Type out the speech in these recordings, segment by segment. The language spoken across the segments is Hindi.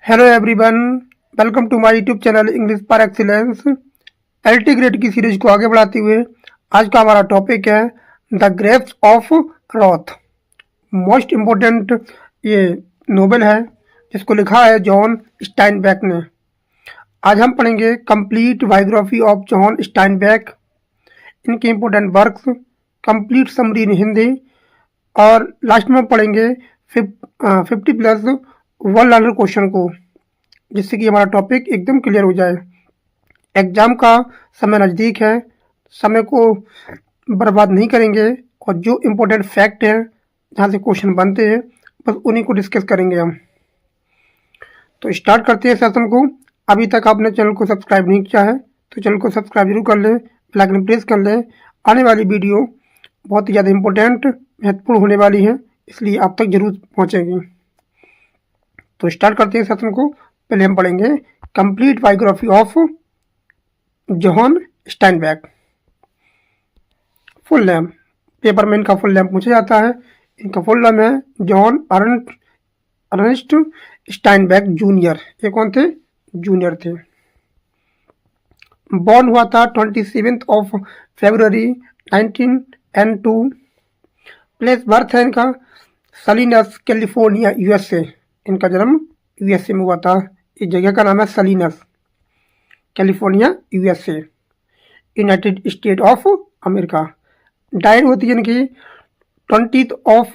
Hello everyone, welcome to my YouTube channel English par excellence. LT grade की सीरीज को आगे बढ़ाते हुए आज का हमारा टॉपिक है the grapes of wrath. Most important ये नोवेल है जिसको लिखा है जॉन स्टाइनबेक ने। आज हम पढ़ेंगे कंप्लीट बायोग्राफी ऑफ जॉन स्टाइनबेक, इनके इम्पोर्टेंट वर्क्स, कंप्लीट समरी इन हिंदी, और लास्ट में पढ़ेंगे 50+ वन लाइनर क्वेश्चन को, जिससे कि हमारा टॉपिक एकदम क्लियर हो जाए। एग्ज़ाम का समय नज़दीक है, समय को बर्बाद नहीं करेंगे और जो इम्पोर्टेंट फैक्ट हैं जहाँ से क्वेश्चन बनते हैं बस उन्हीं को डिस्कस करेंगे हम। तो स्टार्ट करते हैं सेशन को। अभी तक आपने चैनल को सब्सक्राइब नहीं किया है तो चैनल को सब्सक्राइब जरूर कर लें, बेल आइकन प्रेस कर लें। आने वाली वीडियो बहुत ही ज़्यादा इम्पोर्टेंट महत्वपूर्ण होने वाली है, इसलिए आप तक जरूर पहुँचेगी। तो स्टार्ट करते हैं सेशन को। पहले हम पढ़ेंगे complete biography of John Steinbeck. Full name, paper में इनका फुल नेम पूछा जाता है। इनका फुल नेम है जॉन अर्नेस्ट स्टाइनबेक जूनियर। ये कौन थे? जूनियर थे। बॉर्न हुआ था 27 फरवरी 1902। प्लेस बर्थ है इनका सलीनस, कैलिफोर्निया, यूएसए। इनका जन्म यूएसए में हुआ था। इस जगह का नाम है Salinas, California, USA, United State of America. डायर होती है इनकी 20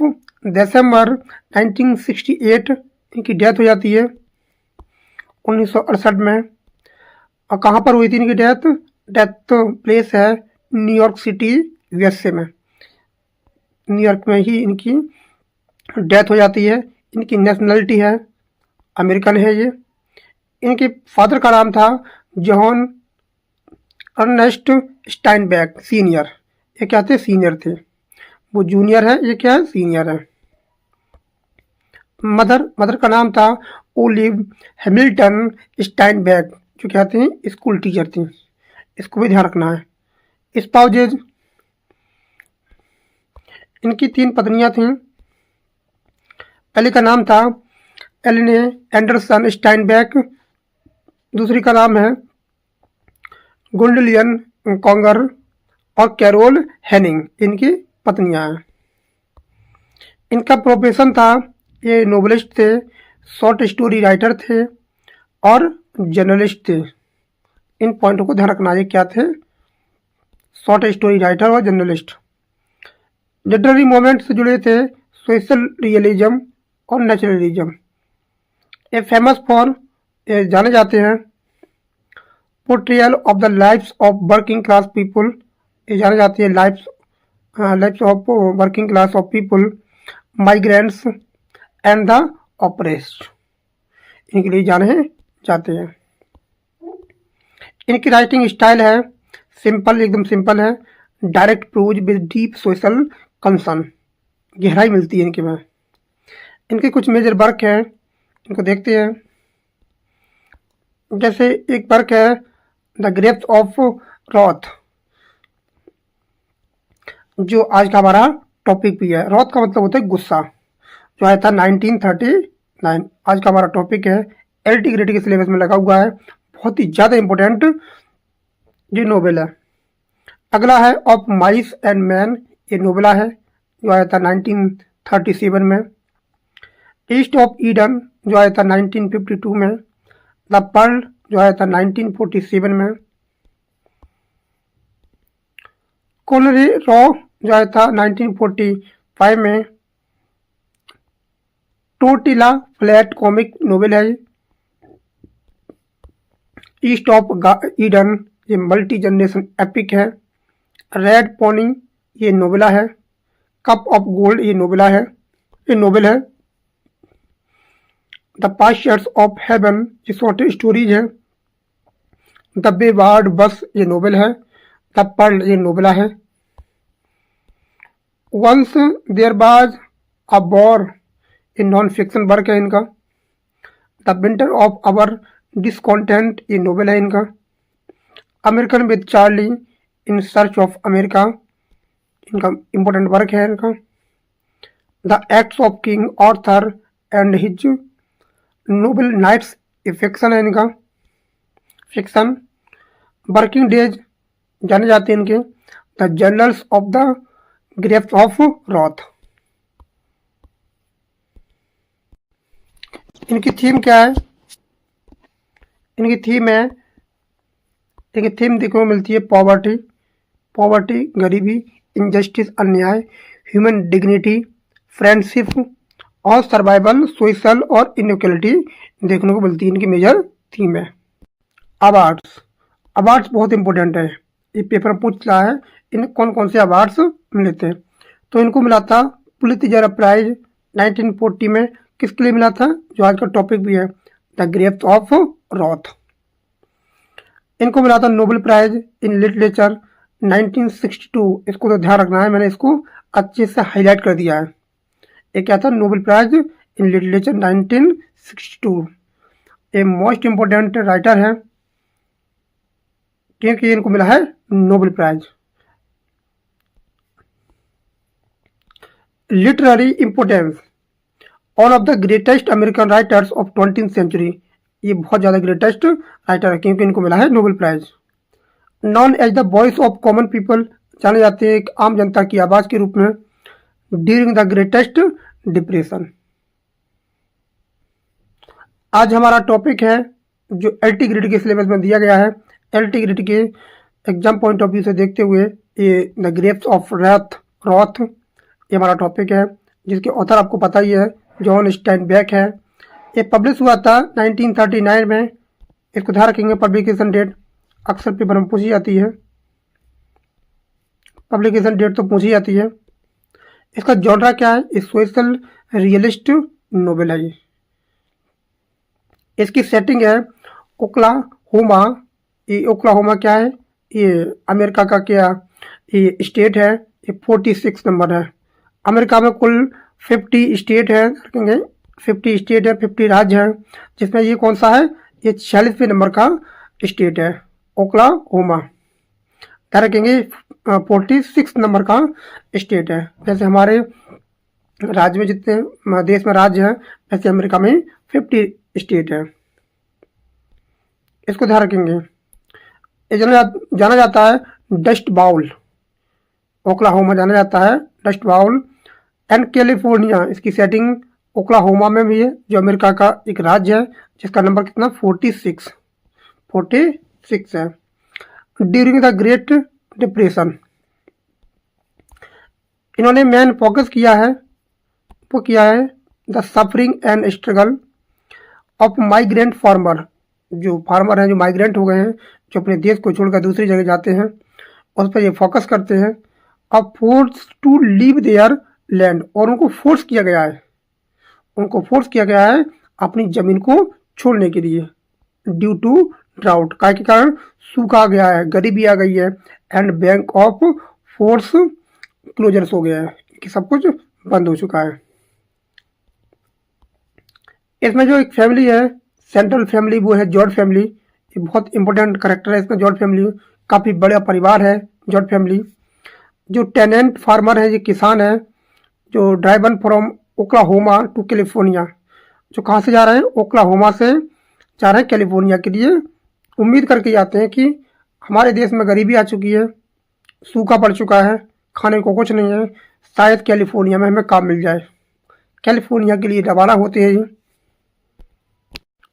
दिसंबर 1968। इनकी डेथ हो जाती है 1968 में। और कहाँ पर हुई थी इनकी डेथ? डेथ प्लेस है न्यूयॉर्क सिटी, यूएसए में। न्यूयॉर्क में ही इनकी डेथ हो जाती है। इनकी नेशनलिटी है अमेरिकन है ये। इनके फादर का नाम था जॉन अर्नेस्ट स्टाइनबेक सीनियर। ये क्या थे? सीनियर थे। वो जूनियर है, ये क्या है? सीनियर है। मदर का नाम था ओलिव हैमिल्टन स्टाइनबेक, जो क्या थी? स्कूल टीचर थी। इसको भी ध्यान रखना है। स्पाउजेज, इनकी 3 पत्नियां थीं। पहले का नाम था एलिने एंडरसन स्टाइनबेक, दूसरी का नाम है गुंडलियन कॉन्गर, और कैरोल हेनिंग इनकी पत्नियां हैं। इनका प्रोफेशन था, ये नोवेलिस्ट थे, शॉर्ट स्टोरी राइटर थे और जर्नलिस्ट थे। इन पॉइंटों को ध्यान रखना। ये क्या थे? शॉर्ट स्टोरी राइटर और जर्नलिस्ट। लिटरेरी मूवमेंट से जुड़े थे सोशल रियलिज्म और नेचुरलिज्म। ये फेमस फॉर जाने जाते हैं portrayal of the lifes of working class people. ये जाने जाते हैं lifes of working class of people, migrants and the oppressed, इनके लिए जाने जाते हैं। इनकी राइटिंग स्टाइल है सिंपल, एकदम सिंपल है। Direct prose with deep social concern, गहराई मिलती है इनके में। इनके कुछ मेजर वर्क हैं, इनको देखते हैं। जैसे एक वर्क है द ग्रेप्स ऑफ रॉथ, जो आज का हमारा टॉपिक भी है। रॉथ का मतलब होता है गुस्सा, जो आया था 1939। आज का हमारा टॉपिक है, एलटी ग्रेड के सिलेबस में लगा हुआ है, बहुत ही ज़्यादा इम्पोर्टेंट ये नोवेल है। अगला है ऑफ माइस एंड मैन, ये नोवेला है जो आया था 1937 में। ईस्ट ऑफ ईडन जो आया था 1952 में। द पर्ल जो आया था 1947 में। कोलरी रॉ जो आया था 1945 में। टोटिला फ्लैट कॉमिक नोवेल है। ईस्ट ऑफ ईडन ये मल्टी जनरेशन एपिक है। रेड पोनी ये नोवेला है। कप ऑफ गोल्ड ये नोवेला है, ये नोवेल है। द पास्चर्स ऑफ हेवन ये शॉर्ट स्टोरीज है। द बेवार्ड बस ये नोवेल है। द पर्ल ये नोवेला है। Once there was a war ये नॉन फिक्शन वर्क है इनका। The winter of our discontent ये नोवेल है इनका। American with Charley in search of America, इनका इम्पोर्टेंट वर्क है इनका। The acts of King Arthur and his noble knights, ये फिक्शन है इनका, फिक्शन। वर्किंग डेज जाने जाते हैं इनके, the journals of the grapes of wrath. इनकी थीम क्या है? इनकी थीम है, इनकी थीम देखने को मिलती है पॉवर्टी, पॉवर्टी गरीबी, इनजस्टिस अन्याय, ह्यूमन डिग्निटी, फ्रेंडशिप और सर्वाइवल, सोशल और इनइक्वलिटी देखने को मिलती है। इनकी मेजर थीम है। अवार्ड्स, अवार्ड्स बहुत इंपॉर्टेंट है, ये पेपर में पूछ रहा है इन कौन कौन से अवार्ड्स मिले थे। तो इनको मिला था पुलित्जर प्राइज 1940 में। किसके लिए मिला था? जो आज का टॉपिक भी है, द ग्रेप्स ऑफ रॉथ। इनको मिला था नोबेल प्राइज इन लिटरेचर 1962। इसको तो ध्यान रखना है, मैंने इसको अच्छे से हाईलाइट कर दिया है। ये क्या था? Nobel prize in literature 1962। ये मोस्ट इम्पोर्टेंट राइटर है क्योंकि इनको मिला है Nobel prize. Literary importance, one of the greatest American writers of 20th century. ये बहुत ज़्यादा ग्रेटेस्ट राइटर है क्योंकि इनको मिला है Nobel prize. Known as the voice of common people, जाने जाते हैं एक आम जनता की आवाज़ के रूप में, ड्यूरिंग द ग्रेटेस्ट डिप्रेशन। आज हमारा टॉपिक है जो एलटी ग्रेड के सिलेबस में दिया गया है, एलटी ग्रेड के एग्जाम पॉइंट ऑफ व्यू से देखते हुए, ये द ग्रेप्स ऑफ रॉथ ये हमारा टॉपिक है, जिसके ऑथर आपको पता ही है, जॉन स्टाइनबेक है। ये पब्लिश हुआ था 1939 में। इसको ध्यान रखेंगे, पब्लिकेशन डेट अक्सर पेपर में पूछी जाती है, पब्लिकेशन डेट तो पूछी जाती है। इसका जॉनरा क्या है? ये सोशल रियलिस्ट नोवेल है। इसकी सेटिंग है ओक्लाहोमा। ये ओक्लाहोमा क्या है? ये अमेरिका का क्या ये स्टेट है। ये 46 नंबर है। अमेरिका में कुल 50 स्टेट है, रखेंगे 50 स्टेट है, 50 राज्य है, जिसमें ये कौन सा है? ये 46वें नंबर का स्टेट है, ओक्लाहोमा। क्या रखेंगे? 46 नंबर का स्टेट है। जैसे हमारे राज्य में जितने देश में राज्य हैं, वैसे अमेरिका में 50 स्टेट है। इसको ध्यान रखेंगे। ये जाना जाता है डस्ट बाउल, ओक्लाहोमा जाना जाता है डस्ट बाउल। एंड कैलिफोर्निया, इसकी सेटिंग ओक्लाहोमा में भी है, जो अमेरिका का एक राज्य है, जिसका नंबर कितना? 46 है। ड्यूरिंग द ग्रेट डिप्रेशन, इन्होंने मेन फोकस किया है, वो किया है the suffering and struggle of migrant farmer. जो फार्मर हैं, जो माइग्रेंट हो गए हैं, जो अपने देश को छोड़कर दूसरी जगह जाते हैं, उस पर ये फोकस करते हैं। अब force to leave their land, और उनको फोर्स किया गया है, उनको फोर्स किया गया है अपनी ज़मीन को छोड़ने के लिए, ड्यू टू ड्राउट, का के कारण सूखा आ गया है, गरीबी आ गई है, and bank of force closures हो गया है, कि सब कुछ बंद हो चुका है। इसमें जो एक फैमिली है, सेंट्रल फैमिली, वो है जॉर्ज फैमिली। ये बहुत इंपॉर्टेंट करेक्टर है इसमें, जॉर्ज फैमिली काफ़ी बड़ा परिवार है जॉर्ज फैमिली। जो टेनेंट फार्मर है, ये किसान है, जो driven from Oklahoma to California, जो कहाँ से जा रहे हैं? ओक्लाहोमा से जा रहे हैं कैलिफोर्निया के लिए। उम्मीद करके जाते हैं कि हमारे देश में गरीबी आ चुकी है, सूखा पड़ चुका है, खाने को कुछ नहीं है, शायद कैलिफोर्निया में हमें काम मिल जाए। कैलिफोर्निया के लिए रवाना होते हैं ये,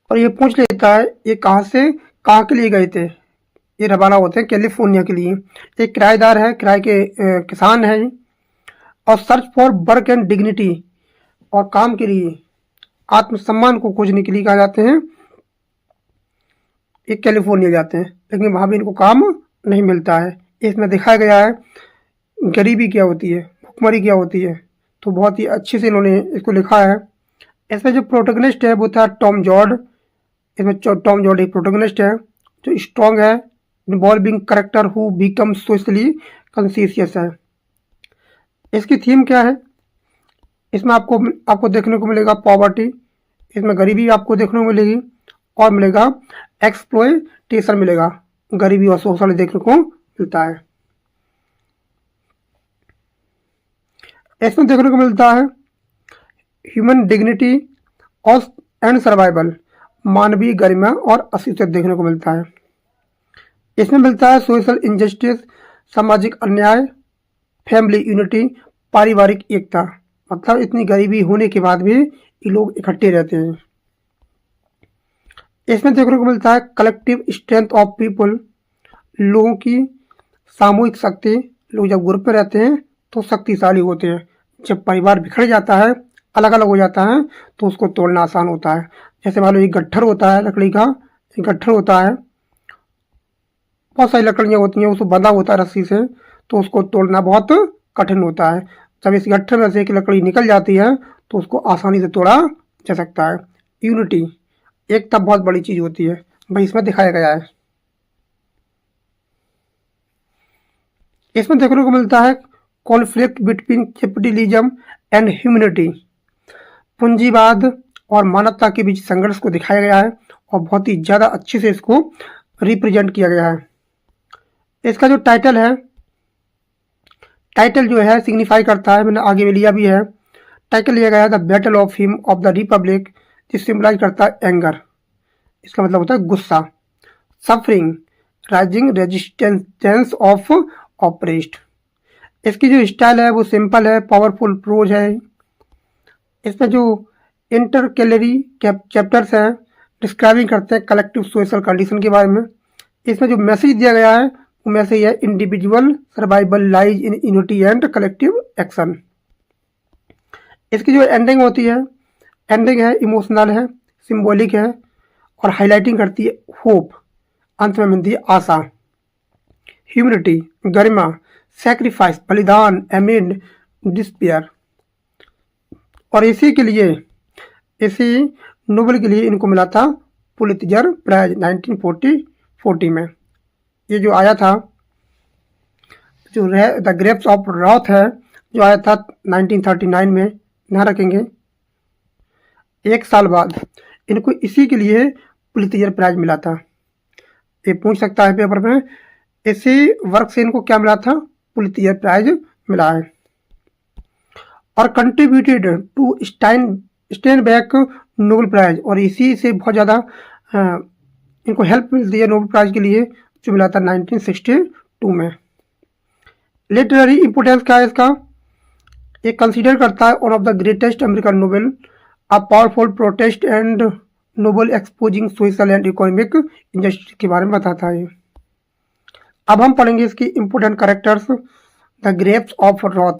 और ये पूछ लेता है ये कहाँ से कहाँ के लिए गए थे। ये रवाना होते हैं कैलिफोर्निया के लिए। एक किराएदार है, किराए के किसान है, और search for work and dignity, और काम के लिए, आत्मसम्मान को खोजने के लिए कहा जाते हैं, ये कैलिफोर्निया जाते हैं, लेकिन वहाँ भी इनको काम नहीं मिलता है। इसमें दिखाया गया है गरीबी क्या होती है, भुखमरी क्या होती है, तो बहुत ही अच्छे से इन्होंने इसको लिखा है। इसमें जो प्रोटोगनिस्ट है वो था टॉम जॉर्ड। इसमें टॉम जॉर्ड एक प्रोटोगनिस्ट है जो स्ट्रॉन्ग है, involving character who become socially conscious है। इसकी थीम क्या है? इसमें आपको देखने को मिलेगा पॉवर्टी, इसमें गरीबी आपको देखने को मिलेगी, और मिलेगा एक्सप्लॉयटेशन मिलेगा, गरीबी और शोषण देखने को मिलता है। इसमें देखने को मिलता है ह्यूमन डिग्निटी और एंड सर्वाइवल, मानवीय गरिमा और अस्तित्व देखने को मिलता है। इसमें मिलता है सोशल इंजस्टिस, सामाजिक अन्याय, फैमिली यूनिटी, पारिवारिक एकता, मतलब इतनी गरीबी होने के बाद भी ये लोग इकट्ठे रहते हैं। इसमें देखने को मिलता है कलेक्टिव स्ट्रेंथ ऑफ पीपल, लोगों की सामूहिक शक्ति। लोग जब ग्रुप में रहते हैं तो शक्तिशाली होते हैं। जब परिवार बिखर जाता है, अलग अलग हो जाता है, तो उसको तोड़ना आसान होता है। जैसे मान लो एक गट्ठर होता है, लकड़ी का एक गट्ठर होता है, बहुत सारी लकड़ियाँ होती हैं, उसको बंधा होता है रस्सी से, तो उसको तोड़ना बहुत कठिन होता है। जब इस गट्ठर में से एक लकड़ी निकल जाती है तो उसको आसानी से तोड़ा जा सकता है। यूनिटी, एकता बहुत बड़ी चीज़ होती है, भाई इसमें दिखाया गया है। इसमें देखने को मिलता है conflict between capitalism and humanity, पूंजीवाद और मानवता के बीच संघर्ष को दिखाया गया है और बहुत ही ज़्यादा अच्छे से इसको रिप्रेजेंट किया गया है। इसका जो टाइटल है, टाइटल जो है सिग्निफाई करता है, मैंने आगे में लिया भी है, टाइटल लिया गया है the battle of him of the Republic, जिस सिम्बलाइज करता है एंगर, इसका मतलब होता है गुस्सा, suffering, rising resistance of oppressed. इसकी जो स्टाइल है वो सिंपल है, पावरफुल प्रोज है। इसमें जो इंटरकैलरी चैप्टर्स हैं डिस्क्राइबिंग करते हैं कलेक्टिव सोशल कंडीशन के बारे में। इसमें जो मैसेज दिया गया है वो मैसेज है individual survival lies in unity and collective action. इसकी जो एंडिंग होती है, एंडिंग है इमोशनल है, सिंबॉलिक है और हाईलाइटिंग करती है होप, अंत में मिलती है आशा, ह्यूमैनिटी, गरिमा, सैक्रिफाइस, बलिदान, एमिड, डिस्पेयर। और इसी के लिए, इसी नोबेल के लिए इनको मिला था पुलित्जर प्राइज 1940 में। ये जो आया था, जो द ग्रेप्स ऑफ रॉथ है, जो आया था 1939 में, ध्यान रखेंगे। एक साल बाद इनको इसी के लिए पुलित्जर प्राइज मिला था। ये पूछ सकता है पेपर में, इसी वर्क से इनको क्या मिला था? पुलित्जर प्राइज मिला है। और कंट्रीब्यूटेड टू स्टैनबैक नोबेल प्राइज, और इसी से बहुत ज़्यादा इनको हेल्प मिलती है नोबेल प्राइज के लिए, जो मिला था 1962 में। लिटरेरी इंपोर्टेंस क्या है इसका? ये कंसीडर करता है one of the greatest American novel, a powerful protest and noble exposing social and economic injustice के बारे में बताता है। अब हम पढ़ेंगे इसकी important characters, the grapes of wrath.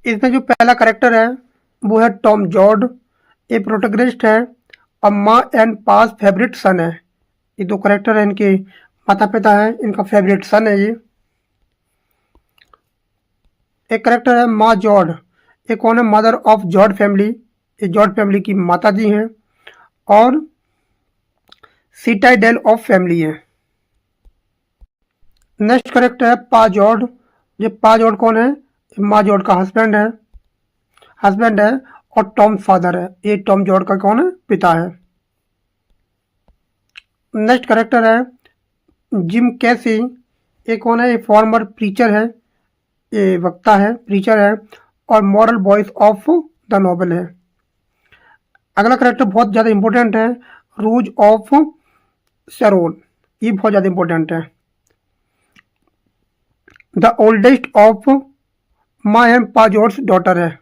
इसमें जो पहला कैरेक्टर है वो है टॉम जॉर्ड, ये प्रोटोगनिस्ट है और माँ एंड पास फेवरेट सन है। ये दो कैरेक्टर है, इनके माता पिता है, इनका फेवरेट सन है ये। एक कैरेक्टर है माँ जॉर्ड, ये कौन है? मदर ऑफ जॉर्ड फैमिली, ये जॉर्ड फैमिली की माता जी हैं और सिटाइडेल ऑफ फैमिली है। नेक्स्ट कैरेक्टर है पा जॉर्ड, ये पा जॉर्ड कौन है? माँ जॉर्ड का हस्बैंड है और टॉम फादर है, ये टॉम जॉर्ड का कौन है? पिता है। नेक्स्ट कैरेक्टर है जिम कैसी, ये कौन है? ये फॉर्मर प्रीचर है, ये वक्ता है, प्रीचर है और moral voice of the novel है। अगला कैरेक्टर बहुत ज़्यादा इंपॉर्टेंट है, रूज ऑफ शरोन, ये बहुत ज़्यादा इंपॉर्टेंट है। द ओल्डेस्ट ऑफ माँ एंड पा जॉर्ड्स डॉटर है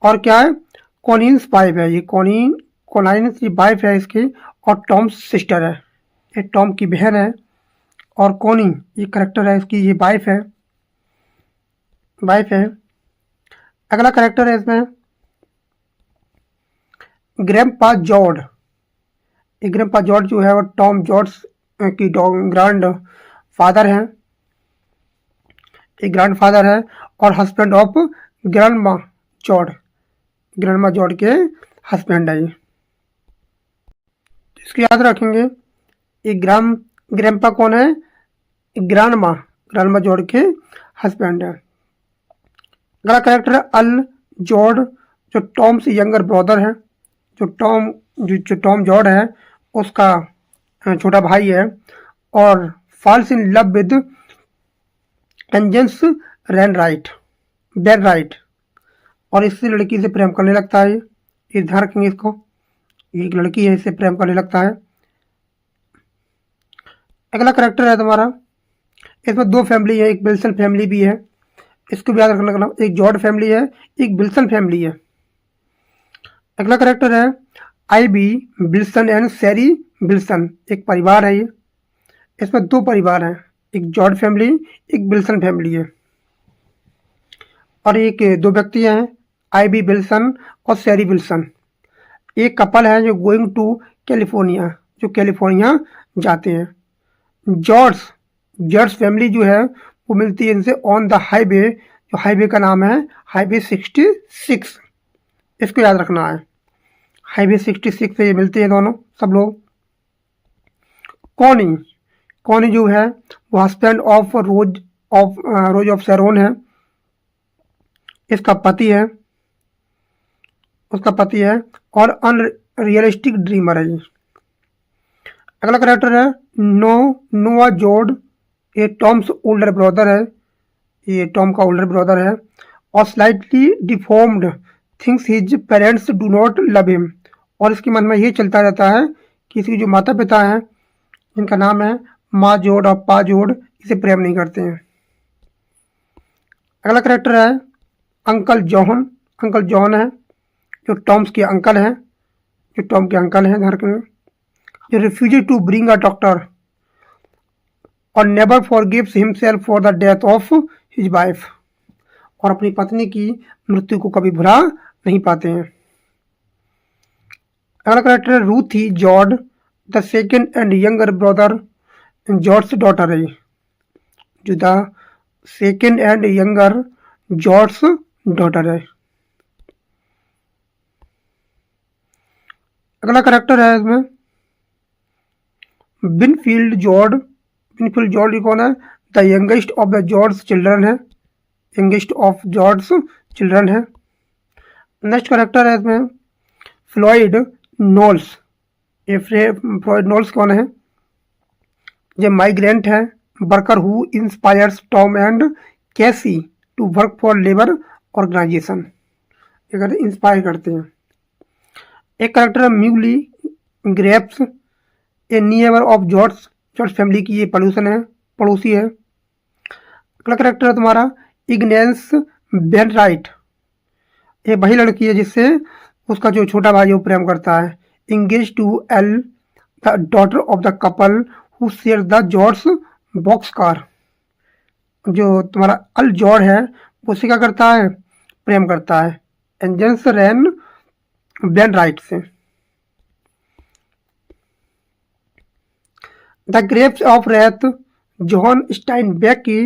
और क्या है? कॉनिन्स वाइफ है, ये कॉनिन्स की वाइफ है इसकी और टॉम्स सिस्टर है, ये टॉम की बहन है और कॉनी ये कैरेक्टर है इसकी, ये वाइफ है। अगला कैरेक्टर है इसमें ग्रैंडपा जॉर्ड, ये ग्रैंडपा जॉर्ड जो है वो टॉम जॉर्ड्स की ग्रैंड फादर हैं, ये ग्रैंड फादर है और हस्बैंड ऑफ ग्रैंडमा जॉर्ड के हस्बैंड है ये। इसको याद रखेंगे, ये ग्रैंडपा कौन है? ग्रैंडमा जॉर्ड के हस्बैंड है। अगला कैरेक्टर है अल जॉर्ड, जो टॉम से यंगर ब्रदर है, जो टॉम जॉर्ड है उसका छोटा भाई है और falls in love with Agnes Wainwright और इसी लड़की से प्रेम करने लगता है। ये ध्यान रखेंगे इसको। ये एक लड़की है, इससे प्रेम करने लगता है। अगला करेक्टर है तुम्हारा, इसमें दो फैमिली है, एक विल्सन फैमिली भी है, इसको भी याद रखना। एक जॉर्ज फैमिली है, एक विल्सन फैमिली है। अगला करेक्टर है आईबी विल्सन एंड सैरी विल्सन, एक परिवार है ये। इसमें दो परिवार हैं, एक जॉर्ज फैमिली, एक विल्सन फैमिली है। और एक दो व्यक्ति हैं, आईबी विल्सन और सैरी विल्सन। एक कपल है जो गोइंग टू कैलिफोर्निया, जो कैलिफोर्निया जाते हैं। जॉर्ज जॉर्ज फैमिली जो है वो मिलती है इनसे ऑन द हाईवे, जो हाईवे का नाम है हाईवे 66, इसको याद रखना है। हाईवे 66 से ये मिलते हैं दोनों सब लोग। कॉनी कॉनी जो है वो husband of rose of Charon है, इसका पति है, उसका पति है और अनरियलिस्टिक ड्रीमर है ये। अगला करेक्टर है नोआ जोर्ड, ये टॉम्स ओल्डर ब्रदर है, ये टॉम का ओल्डर ब्रदर है और slightly deformed, thinks his parents do not love him. और इसके मन में ये चलता रहता है कि इसके जो माता पिता हैं, इनका नाम है माँ जोर्ड और पा जोर्ड, इसे प्रेम नहीं करते हैं। अगला करेक्टर है अंकल जॉन। अंकल जॉन है जो टॉम्स के अंकल हैं, जो टॉम के अंकल हैं घर के, जो रिफ्यूजेड टू ब्रिंग अ डॉक्टर और never forgives himself for the death of his wife, और अपनी पत्नी की मृत्यु को कभी भुला नहीं पाते हैं। अगला करेक्टर है Ruthie Joad, the second and younger brother जॉर्ज डॉटर है, जो द सेकेंड एंड यंगर जॉर्ज डॉटर है। अगला करेक्टर है इसमें विनफील्ड जॉर्ड। विनफील्ड जॉर्ड कौन है? The youngest of the George children है, यंगेस्ट ऑफ जॉर्ज चिल्ड्रन है। नेक्स्ट करेक्टर है इसमें फ्लॉयड नोल्स। ये फ्लॉयड नोल्स कौन है? ये माइग्रेंट है, worker who inspires Tom and कैसी to work for labour organisation, ये इंस्पायर करते हैं। एक करेक्टर है म्यूली grapes, A neighbour of George George family की ये पड़ोसी है। अगला करेक्टर है तुम्हारा इग्नेस बेनराइट, ये वही लड़की है जिससे उसका जो छोटा भाई वो प्रेम करता है। Engage to Al the daughter of the couple who share the George box car, जो तुम्हारा अल जॉर्ज है उसे क्या करता है? प्रेम करता है एंजेंस रेन बेनराइट से। The grapes of wrath John Steinbeck की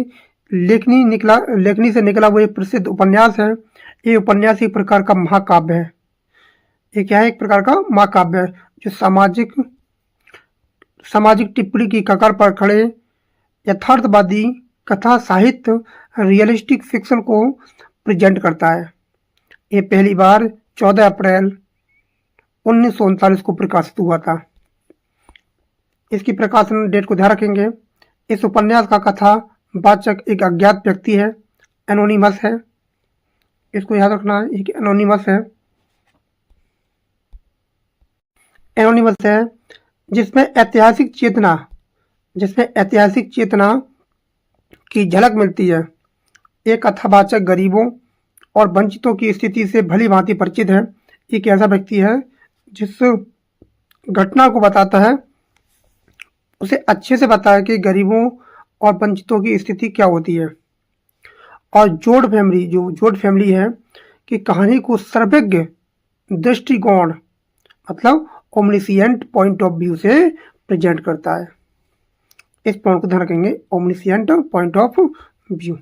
लेखनी से निकला वो एक प्रसिद्ध उपन्यास है। ये उपन्यास एक प्रकार का महाकाव्य है। ये क्या है? एक प्रकार का महाकाव्य है जो सामाजिक टिप्पणी की कगार पर खड़े यथार्थवादी कथा साहित्य रियलिस्टिक फिक्शन को प्रेजेंट करता है। ये पहली बार 14 अप्रैल 1939 को प्रकाशित हुआ था। इसकी प्रकाशन डेट को ध्यान रखेंगे। इस उपन्यास का कथा वाचक एक अज्ञात व्यक्ति है, एनोनिमस है, इसको याद रखना है। एक एनोनिमस है जिसमें ऐतिहासिक चेतना की झलक मिलती है। एक कथावाचक गरीबों और वंचितों की स्थिति से भली भांति परिचित है। एक ऐसा व्यक्ति है जिस घटना को बताता है उसे अच्छे से बताया कि गरीबों और वंचितों की स्थिति क्या होती है। और जोर्ड फैमिली है कि कहानी को सर्वज्ञ दृष्टिकोण मतलब ओमनिसिएंट पॉइंट ऑफ व्यू से प्रेजेंट करता है। इस पॉइंट को ध्यान रखेंगे, ओमनिसिएंट पॉइंट ऑफ व्यू।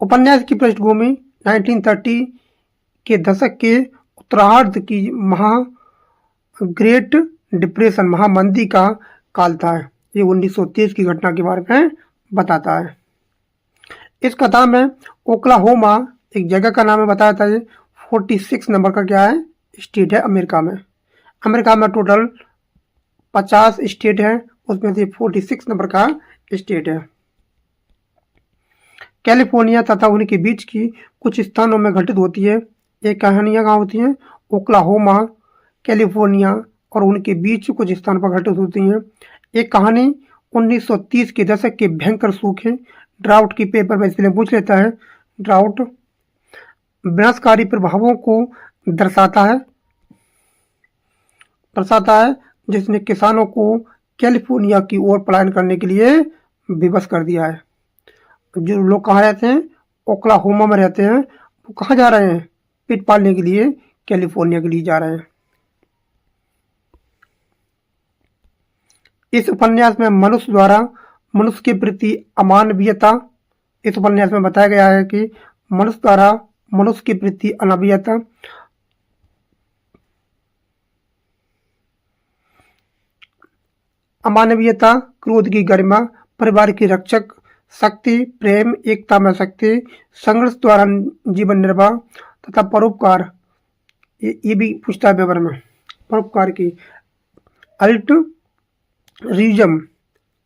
उपन्यास की पृष्ठभूमि 1930 के दशक के उत्तरार्ध की ग्रेट डिप्रेशन महामंदी का काल था। ये 1930 की घटना के बारे में बताता है। इस कथा में ओक्लाहोमा एक जगह का नाम है बताया था। ये 46 नंबर का क्या है? स्टेट है अमेरिका में टोटल 50 स्टेट है, उसमें से 46 नंबर का स्टेट है। कैलिफोर्निया तथा उनके बीच की कुछ स्थानों में घटित होती है। ये कहानियाँ कहाँ होती हैं? ओक्लाहोमा, कैलिफोर्निया और उनके बीच कुछ स्थान पर घटित होती हैं। एक कहानी 1930 के दशक के भयंकर सूखे ड्राउट की पेपर में इसलिए पूछ लेता है। ड्राउट विनाशकारी प्रभावों को दर्शाता है जिसने किसानों को कैलिफोर्निया की ओर पलायन करने के लिए विवश कर दिया है। जो लोग कहाँ रहते हैं? ओक्लाहोमा में रहते हैं। वो कहाँ जा रहे हैं? पेट पालने के लिए कैलिफोर्निया के लिए जा रहे हैं। इस उपन्यास में मनुष्य द्वारा मनुष्य के प्रति अमानवीयता, इस उपन्यास में बताया गया है कि मनुष्य द्वारा मनुष्य के प्रति अमानवीयता, क्रोध की गरिमा, परिवार की रक्षक शक्ति, प्रेम, एकता में शक्ति, संघर्ष द्वारा जीवन निर्वाह तथा परोपकार, ये भी पूछता है पेपर में। परोपकार की अल्टरिज्म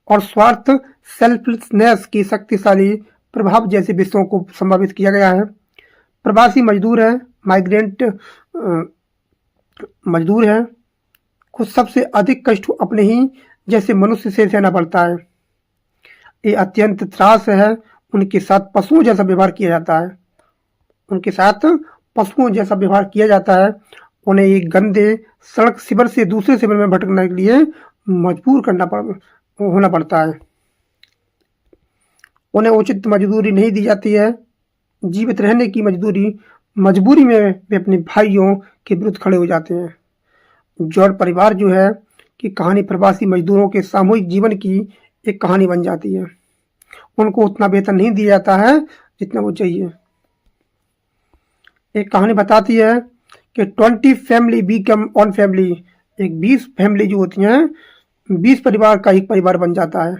और स्वार्थ, सेल्फलेसनेस की शक्तिशाली प्रभाव जैसे विषयों को संभावित किया गया है। प्रवासी मजदूर है, माइग्रेंट मजदूर है, कुछ सबसे अधिक कष्ट अपने ही जैसे मनुष्य से सहना पड़ता है। ये अत्यंत त्रास है। उनके साथ पशुओं जैसा व्यवहार किया जाता है। उन्हें एक गंदे सड़क शिविर से दूसरे शिविर में भटकने के लिए मजबूर होना पड़ता है। उन्हें उचित मजदूरी नहीं दी जाती है। जीवित रहने की मजबूरी में वे अपने भाइयों के विरुद्ध खड़े हो जाते हैं। जॉर्ज परिवार जो है कि कहानी प्रवासी मजदूरों के सामूहिक जीवन की एक कहानी बन जाती है। उनको उतना वेतन नहीं दिया जाता है जितना वो चाहिए। एक कहानी बताती है कि 20 फैमिली बिकम वन फैमिली, एक 20 फैमिली जो होती हैं 20 परिवार का एक परिवार बन जाता है।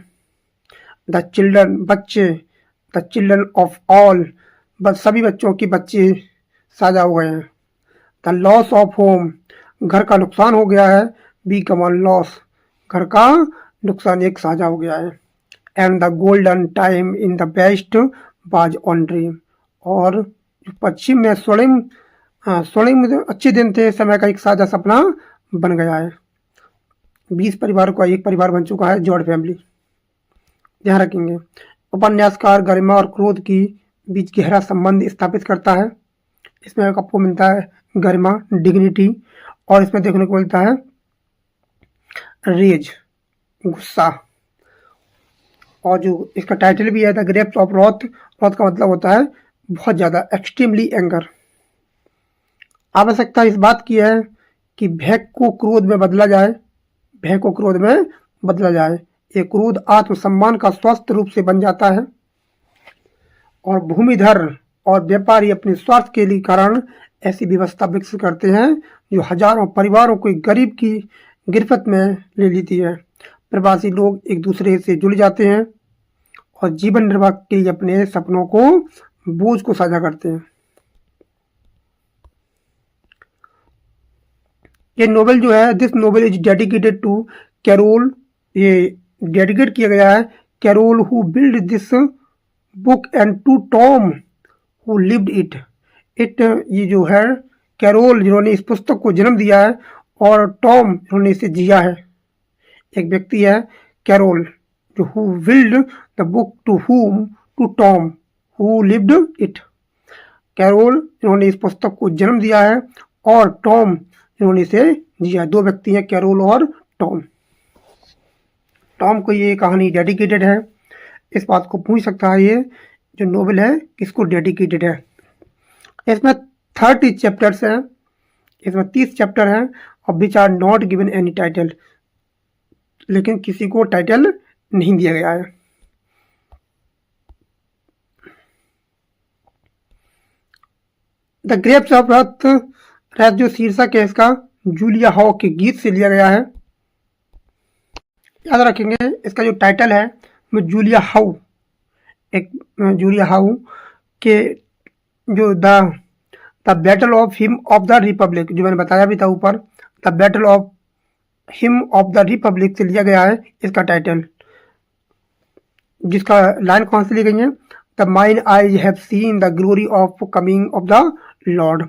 द चिल्ड्रन ऑफ ऑल, बस सभी बच्चों के बच्चे साझा हो गए हैं। द लॉस ऑफ होम, घर का नुकसान हो गया है। बिकम वन लॉस, घर का नुकसान एक साझा हो गया है। And the golden time in the best was on dream, और पश्चिम में स्वर्णिम अच्छे दिन थे, समय का एक साझा सपना बन गया है। 20 परिवार का एक परिवार बन चुका है जॉर्ज फैमिली, ध्यान रखेंगे। उपन्यासकार गरिमा और क्रोध की बीच गहरा संबंध स्थापित करता है। इसमें आपको मिलता है गरिमा, डिग्निटी, और इसमें देखने को मिलता है रेज, गुस्सा। और जो इसका टाइटल भी है द ग्रेप्स ऑफ रॉथ, रॉथ का मतलब होता है बहुत ज़्यादा, एक्सट्रीमली एंगर। आवश्यकता इस बात की है कि भय को क्रोध में बदला जाए। ये क्रोध आत्मसम्मान का स्वस्थ रूप से बन जाता है, और भूमिधर और व्यापारी अपने स्वार्थ के लिए कारण ऐसी व्यवस्था विकसित करते हैं जो हजारों परिवारों को गरीब की गिरफ्त में ले लेती है। प्रवासी लोग एक दूसरे से जुड़ जाते हैं और जीवन निर्वाह के लिए अपने सपनों को, बोझ को साझा करते हैं। ये नोवेल जो है, this novel is dedicated to Carol, ये डेडिकेट किया गया है Carol who build this book and to Tom who lived it. ये जो है कैरोल जिन्होंने इस पुस्तक को जन्म दिया है, और टॉम जिन्होंने इसे जिया है। एक व्यक्ति है कैरोल जो who willed the book to Tom who lived it. Carol जिन्होंने इस पुस्तक को जन्म दिया है, और टॉम जिन्होंने इसे जिया। दो व्यक्ति हैं, कैरोल और टॉम। टॉम को ये कहानी डेडिकेटेड है। इस बात को पूछ सकता है ये जो नोवेल है किसको डेडिकेटेड है। इसमें 30 चैप्टर्स हैं, इसमें 30 चैप्टर हैं, और which are not given any title, लेकिन किसी को टाइटल नहीं दिया गया है। द ग्रेप्स ऑफ रथ जो शीर्षक है इसका जूलिया हाउ के गीत से लिया गया है। याद रखेंगे इसका जो टाइटल है वो जूलिया हाउ के जो the battle of him of the Republic, जो मैंने बताया भी था ऊपर, the battle of him of the Republic से लिया गया है इसका टाइटल, जिसका लाइन कौन से ली गई है? The mine eyes have seen the glory of coming of the lord.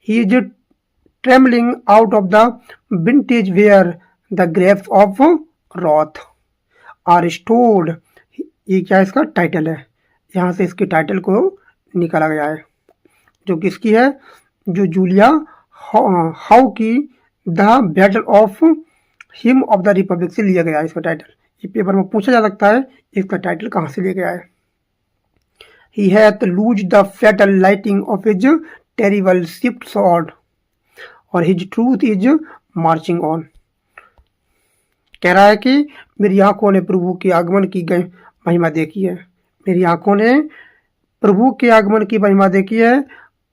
He is trampling out of the vintage where the grapes of wrath are stored. ये क्या इसका टाइटल है, यहाँ से इसके टाइटल को निकाला गया है, जो किसकी है, जो जूलिया हाउ की the battle of him of the Republic से लिया गया है इसका टाइटल। ये पेपर में पूछा जा सकता है इसका टाइटल कहाँ से लिया गया है। He hath loose the fatal lightning of his terrible swift sword और his truth is marching on. कह रहा है कि मेरी आंखों ने प्रभु के आगमन की गई महिमा देखी है, मेरी आंखों ने प्रभु के आगमन की महिमा देखी है,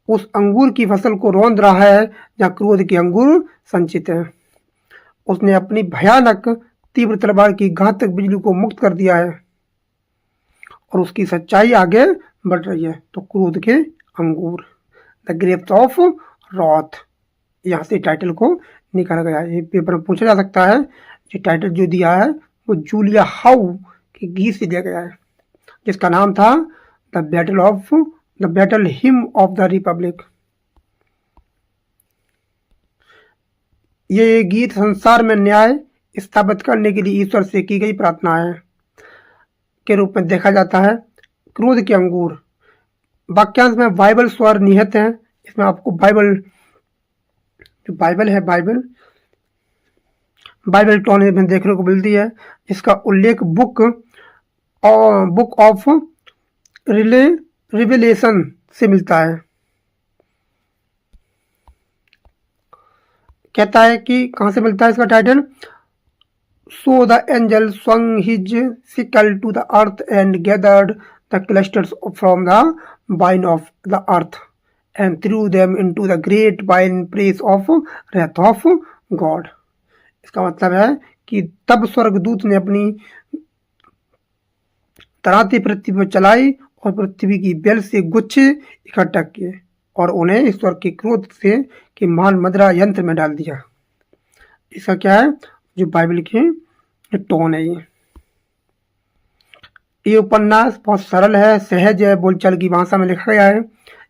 उस अंगूर की फसल को रौंद रहा है जहाँ क्रोध के अंगूर संचित हैं। उसने अपनी भयानक तीव्र तलवार की घातक बिजली को मुक्त कर दिया है और उसकी सच्चाई आगे बढ़ रही है। तो क्रोध के अंगूर, द ग्रेप्स ऑफ रॉथ, यहाँ से टाइटल को निकाला गया है। ये पेपर में पूछा जा सकता है। ये टाइटल जो दिया है वो जूलिया हाउ के गीत से दिया गया है, जिसका नाम था the Battle Hymn of the Republic. ये गीत संसार में न्याय स्थापित करने के लिए ईश्वर से की गई प्रार्थना है के रूप में देखा जाता है। क्रोध के अंगूर वाक्यांश में बाइबल स्वर निहित हैं। इसमें आपको बाइबल जो बाइबल है, बाइबल टोन में देखने को मिलती है, जिसका उल्लेख बुक ऑफ रिवेलेशन से मिलता है। कहता है कि कहाँ से मिलता है इसका title, so the angel swung his sickle to the earth and gathered the clusters from the vine of the earth and threw them into the great wine press of wrath of God। इसका मतलब है कि तब स्वर्गदूत ने अपनी तराती पृथ्वी पर चलाई और पृथ्वी की बेल से गुच्छे इकट्ठा किए और उन्हें ईश्वर के क्रोध से कि महान मदरा यंत्र में डाल दिया। इसका क्या है, जो बाइबल की टोन है। ये उपन्यास बहुत सरल है, सहज है, बोलचाल की भाषा में लिखा गया है।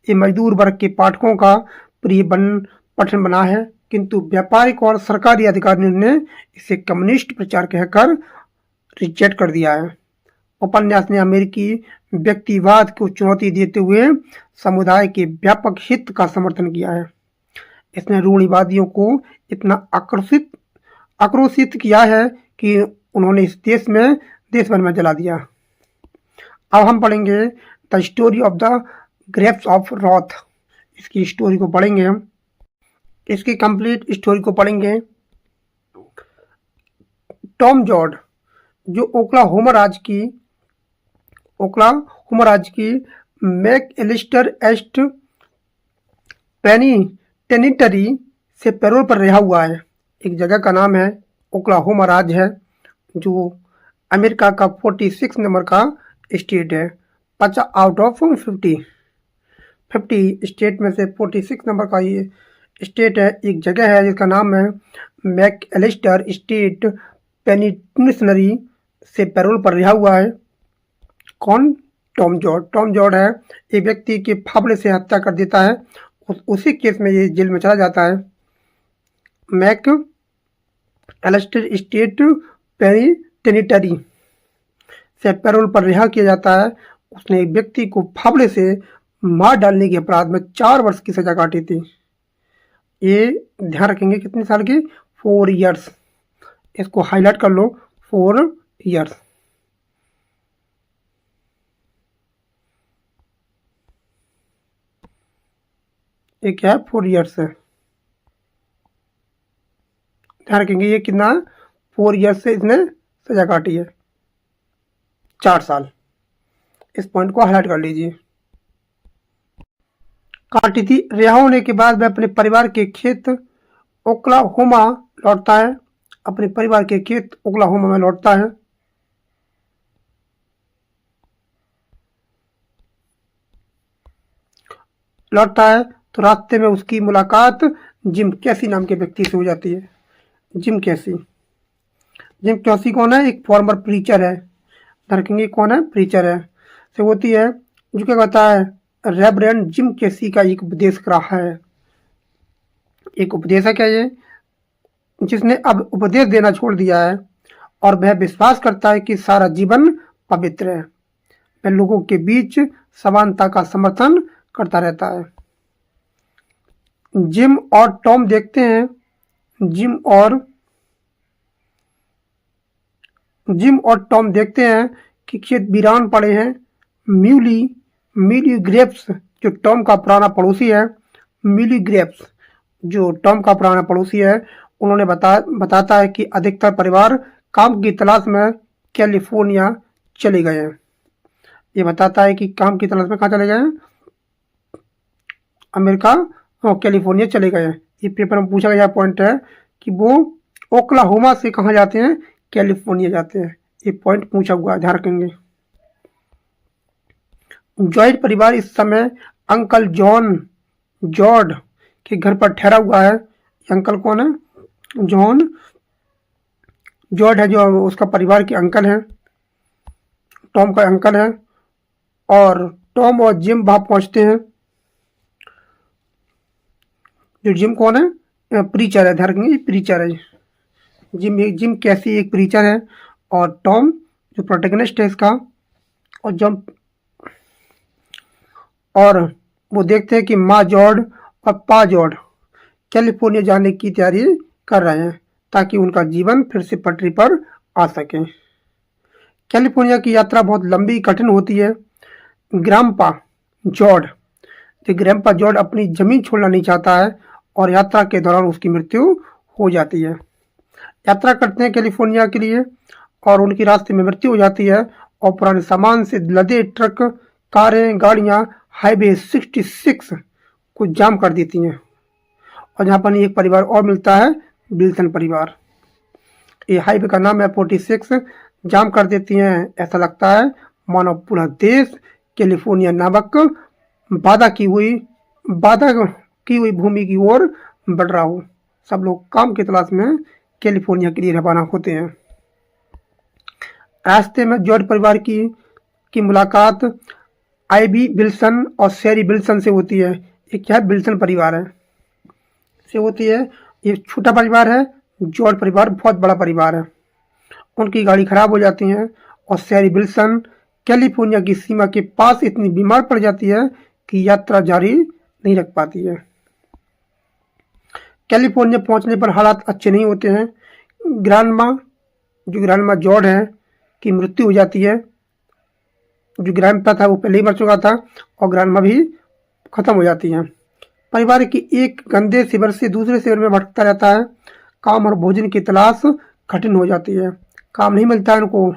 ये मजदूर वर्ग के पाठकों का प्रिय पठन बना है, किंतु व्यापारिक और सरकारी अधिकारियों ने इसे कम्युनिस्ट प्रचार कहकर रिजेक्ट कर दिया है। उपन्यास ने अमेरिकी व्यक्तिवाद को चुनौती देते हुए समुदाय के व्यापक हित का समर्थन किया है। इसने रूढ़िवादियों को इतना आक्रोशित किया है कि उन्होंने इस देश भर में जला दिया। अब हम पढ़ेंगे the story of the grapes of wrath. इसकी स्टोरी को पढ़ेंगे हम, इसकी कंप्लीट स्टोरी को पढ़ेंगे। टॉम जॉर्ड जो ओक्लाहोमा राज्य की मैकएलिस्टर एस्ट पेनिटेंटरी से पैरोल पर रिहा हुआ है। एक जगह का नाम है ओक्लाहोमा राज्य है, जो अमेरिका का 46 नंबर का स्टेट है। 50 आउट ऑफ 50 स्टेट में से 46 नंबर का ये स्टेट है। एक जगह है जिसका नाम है मैकएलिस्टर स्टेट पेनिटेंटरी से पैरोल पर रिहा हुआ है। कौन? टॉम जॉर्ड। टॉम जॉर्ड है एक व्यक्ति के फावड़े से हत्या कर देता है, उसी केस में ये जेल में चला जाता है। मैकएलिस्टर स्टेट पेनिटेंटरी से पैरोल पर रिहा किया जाता है। उसने एक व्यक्ति को फावड़े से मार डालने के अपराध में 4 वर्ष की सजा काटी थी। ये ध्यान रखेंगे कितने साल की, 4 ईयर्स। इसको हाईलाइट कर लो, 4 ईयर्स। ये क्या है, 4 ईयर्स है। ध्यान रखेंगे ये कितना, 4 ईयर्स से इसने सजा काटी है, 4 साल। इस पॉइंट को हाईलाइट कर लीजिए। काटी थी। रिहा होने के बाद वह अपने परिवार के खेत ओक्लाहोमा लौटता है। अपने परिवार के खेत ओक्लाहोमा में लौटता है। तो रास्ते में उसकी मुलाकात जिम कैसी नाम के व्यक्ति से हो जाती है। जिम कैसी कौन है? एक फॉर्मर प्रीचर है। रखेंगे कौन है? प्रीचर है से होती है, जो क्या कहता है, रेवरेंड जिम कैसी का एक उपदेश कर रहा है। एक उपदेशक है ये, जिसने अब उपदेश देना छोड़ दिया है और वह विश्वास करता है कि सारा जीवन पवित्र है। वह लोगों के बीच समानता का समर्थन करता रहता है। जिम और टॉम देखते हैं जिम और टॉम देखते हैं कि खेत वीरान पड़े हैं। मिली ग्रेप्स जो टॉम का पुराना पड़ोसी है, उन्होंने बताता है कि अधिकतर परिवार काम की तलाश में कैलिफोर्निया चले गए हैं। ये बताता है कि काम की तलाश में कहाँ चले गए हैं? अमेरिका और कैलिफोर्निया चले गए हैं। ये पेपर में पूछा गया पॉइंट है कि वो ओक्लाहोमा से कहाँ जाते हैं? कैलिफोर्निया जाते हैं। ये पॉइंट पूछा हुआ, ध्यान रखेंगे। जॉर्ज परिवार इस समय अंकल जॉर्ज के घर पर ठहरा हुआ है। अंकल कौन है? जॉर्ज है, जो उसका परिवार के अंकल हैं, टॉम का अंकल है। और टॉम और जिम वहां पहुंचते हैं। जो जिम कौन है? प्रीचर है, ध्यान रखेंगे, प्रीचर है। जिम कैसी एक प्रीचर है और टॉम जो प्रोटैगनिस्ट है इसका। और वो देखते हैं कि माँ जॉर्ज और पा जॉर्ज कैलिफोर्निया जाने की तैयारी कर रहे हैं ताकि उनका जीवन फिर से पटरी पर आ सके। कैलिफोर्निया की यात्रा बहुत लंबी कठिन होती है। ग्रैंपा जॉर्ज अपनी जमीन छोड़ना नहीं चाहता है और यात्रा के दौरान उसकी मृत्यु हो जाती है। यात्रा करते हैं कैलिफोर्निया के लिए और उनकी रास्ते में मृत्यु हो जाती है और पुराने सामान से लदे ट्रक, कारें, गाड़ियां हाईवे 66 को जाम कर देती हैं। और यहाँ पर एक परिवार और मिलता है, विल्सन परिवार। ये हाईवे का नाम है 46, जाम कर देती हैं। ऐसा लगता है मानो पूरा देश कैलिफोर्निया नामक वादा की हुई भूमि की ओर बढ़ रहा हो। सब लोग काम की तलाश में कैलिफोर्निया के लिए रवाना होते हैं। रास्ते में जॉर्ज परिवार की मुलाकात आईबी विल्सन और सैरी विल्सन से होती है। ये क्या है? विल्सन परिवार है से होती है। ये छोटा परिवार है, जॉर्ज परिवार बहुत बड़ा परिवार है। उनकी गाड़ी खराब हो जाती है और सैरी विल्सन कैलिफोर्निया की सीमा के पास इतनी बीमार पड़ जाती है कि यात्रा जारी नहीं रख पाती है। कैलिफोर्निया पहुंचने पर हालात अच्छे नहीं होते हैं। ग्रैंडमा जॉर्ज है की मृत्यु हो जाती है। जो ग्रैंडपा था वो पहले ही मर चुका था और ग्रैंडमा भी खत्म हो जाती है। परिवार की एक गंदे शिविर से दूसरे शिविर में भटकता रहता है। काम और भोजन की तलाश कठिन हो जाती है। काम नहीं मिलता है उनको।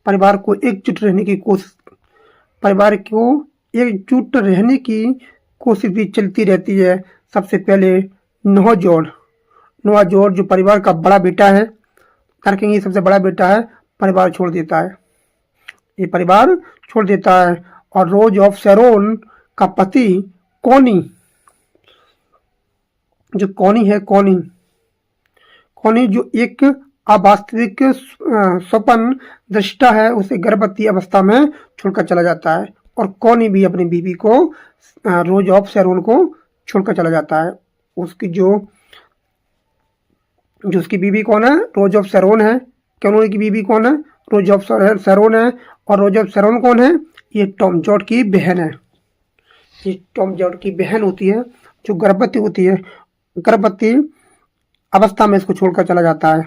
परिवार को एकजुट रहने की कोशिश भी चलती रहती है। सबसे पहले नोआ जॉर्ज जो परिवार का बड़ा बेटा है, करकेंगे सबसे बड़ा बेटा है, परिवार छोड़ देता है। और रोज ऑफ शेरोन का पति कॉनी जो एक अवास्तविक स्वप्न दृष्टा है, उसे गर्भवती अवस्था में छोड़कर चला जाता है। और कॉनी भी अपनी बीवी को रोज ऑफ शेरोन को छोड़कर चला जाता है। उसकी उसकी बीवी कौन है? रोज ऑफ शेरोन है। कॉनी की बीवी कौन है? रोज ऑफ शेरोन है। और रोज ऑफ शेरोन कौन है? ये टॉम जॉर्ज की बहन है। ये टॉम जॉर्ज की बहन होती है जो गर्भवती होती है। गर्भवती अवस्था में इसको छोड़कर चला जाता है।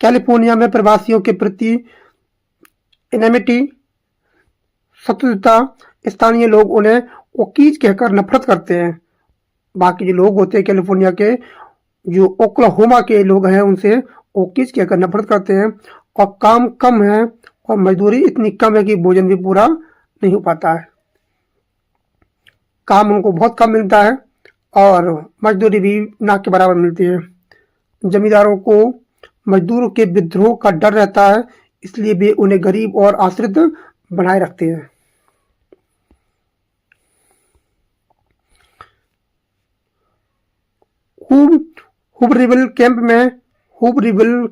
कैलिफोर्निया में प्रवासियों के प्रति एनिमिटी, शत्रुता, स्थानीय लोग उन्हें ओकीज कहकर नफरत करते हैं। बाकी जो लोग होते हैं कैलिफोर्निया के, जो ओक्लाहोमा के लोग हैं, उनसे ओकीज कहकर नफरत करते हैं। और काम कम है और मजदूरी इतनी कम है कि भोजन भी पूरा नहीं हो पाता है। काम उनको बहुत कम मिलता है और मजदूरी भी ना के बराबर मिलती है। जमींदारों को मजदूरों के विद्रोह का डर रहता है, इसलिए वे उन्हें गरीब और आश्रित बनाए रखते हैं। हुबरिविल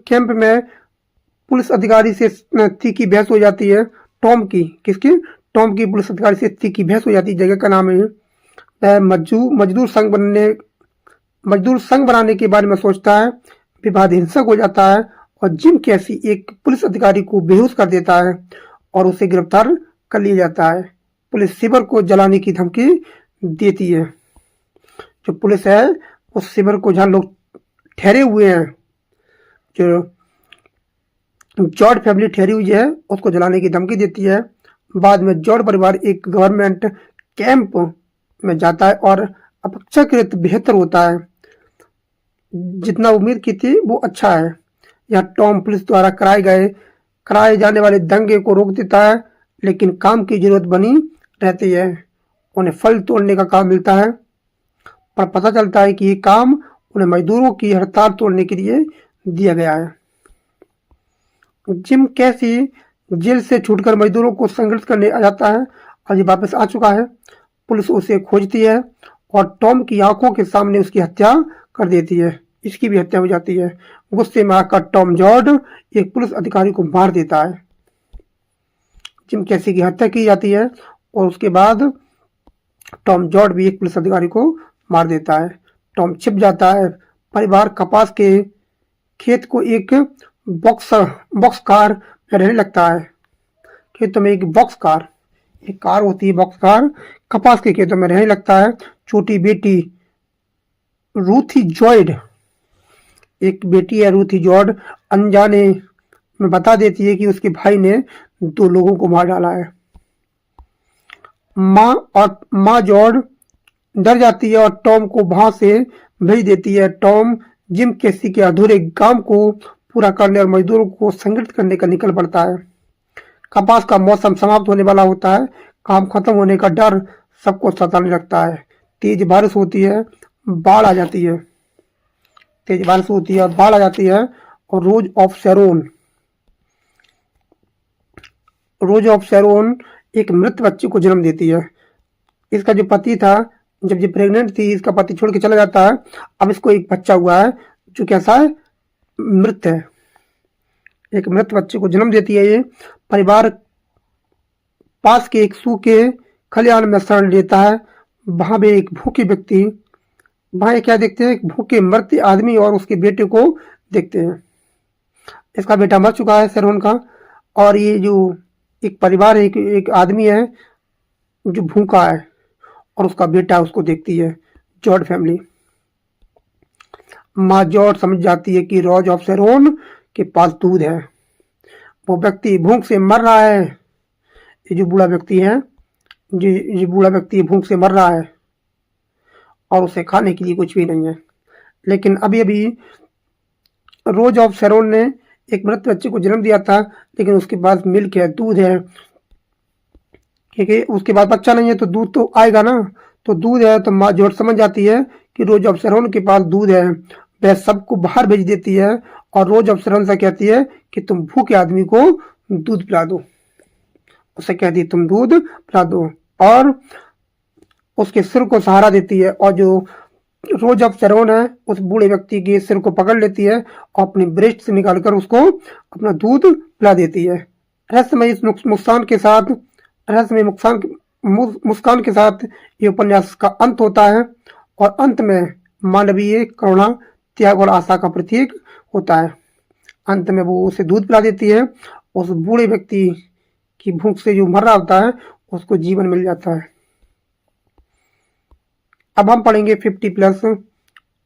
कैंप में पुलिस अधिकारी से तीखी बहस हो जाती है। टॉम की, किसकी? टॉम की पुलिस अधिकारी से तीखी बहस हो जाती है। जगह का नाम है। वह मजदूर संघ बनाने के बारे में सोचता है। विवाद हिंसक हो जाता है और जिम कैसी एक पुलिस अधिकारी को बेहोश कर देता है और उसे गिरफ्तार कर लिया जाता है। पुलिस शिविर को जलाने की धमकी देती है। जो पुलिस है उस शिविर को जहाँ लोग ठहरे हुए हैं, जो जॉर्ज फैमिली ठहरी हुई है, उसको जलाने की धमकी देती है। बाद में जॉर्ज परिवार एक गवर्नमेंट कैंप में जाता है और अपेक्षाकृत बेहतर होता है। जितना उम्मीद की थी वो अच्छा है। यहाँ टॉम पुलिस द्वारा कराए जाने वाले दंगे को रोक देता है, लेकिन काम की जरूरत बनी रहती है। उन्हें फल तोड़ने का काम मिलता है, पर पता चलता है कि ये काम उन्हें मजदूरों की हड़ताल तोड़ने के लिए दिया गया है। जिम कैसी जेल से छूटकर मजदूरों को संघर्ष करने आ जाता है और ये वापस आ चुका है। पुलिस उसे खोजती है और टॉम की आंखों के सामने उसकी हत्या कर देती है। इसकी भी हत्या हो जाती है। गुस्से में आकर टॉम जॉर्ज एक पुलिस अधिकारी को मार देता है। जिम कैसी की हत्या की जाती है और उसके बाद टॉम जॉर्ज भी एक पुलिस अधिकारी को मार देता है। टॉम छिप जाता है। परिवार कपास के खेत को एक बॉक्स कार में रहने लगता है। खेतों में एक कार होती है, बॉक्स कार कपास के खेतों में रहने लगता है। छोटी बेटी रूथी जॉयड, एक बेटी है रूथी जॉर्ज, अनजाने में बता देती है कि उसके भाई ने 2 लोगों को मार डाला है। माँ जॉर्ज डर जाती है और टॉम को वहां से भेज देती है। टॉम जिम कैसी के अधूरे काम को पूरा करने और मजदूरों को संगठित करने का निकल पड़ता है। कपास का मौसम समाप्त होने वाला होता है। काम खत्म होने का डर सबको सताने लगता है। तेज बारिश होती है, बाढ़ आ जाती है। और रोज ऑफ शेरोन एक मृत बच्चे को जन्म देती है। इसका जो पति था, जब ये प्रेग्नेंट थी, इसका पति छोड़ के चला जाता है। अब इसको एक बच्चा हुआ है जो कैसा है, मृत है। एक मृत बच्चे को जन्म देती है ये। परिवार पास के एक सूखे खलिहान में शरण लेता है। वहां भी एक भूखे व्यक्ति, वहां क्या देखते हैं, एक भूखे मरते आदमी और उसके बेटे को देखते हैं। इसका बेटा मर चुका है शेरोन का, और ये जो एक परिवार है, एक आदमी है जो भूखा है और उसका बेटा उसको देखती है, जॉर्ज फैमिली। माँ जॉर्ज समझ जाती है कि रोज ऑफ शेरोन के पास दूध है। वो व्यक्ति भूख से मर रहा है। ये जो बूढ़ा व्यक्ति है, ये बूढ़ा व्यक्ति भूख से मर रहा है और उसे खाने के लिए कुछ भी नहीं है। लेकिन अभी रोज ऑफ शेरोन ने एक मृत बच्चे को जन्म दिया था, लेकिन उसके पास मिल्क है, दूध है, क्योंकि उसके बाद बच्चा नहीं है तो दूध तो आएगा ना। तो दूध है तो माँ जॉर्ज समझ जाती है कि रोज ऑफ शेरोन के पास दूध है। वह सबको बाहर भेज देती है और रोज ऑफ शेरोन से कहती है कि तुम भूखे आदमी को दूध पिला दो। उसे कहती है तुम दूध पिला दो, और उसके सिर को सहारा देती है। और जो रोज ऑफ शेरोन है उस बूढ़े व्यक्ति के सिर को पकड़ लेती है और अपनी ब्रेस्ट से निकालकर उसको अपना दूध पिला देती है। रहस्यमय मुस्कान के साथ ये उपन्यास का अंत होता है, और अंत में मानवीय करुणा, त्याग और आशा का प्रतीक होता है। अंत में वो उसे दूध पिला देती है। उस बूढ़े व्यक्ति की भूख से जो मर रहा होता है उसको जीवन मिल जाता है। अब हम पढ़ेंगे 50+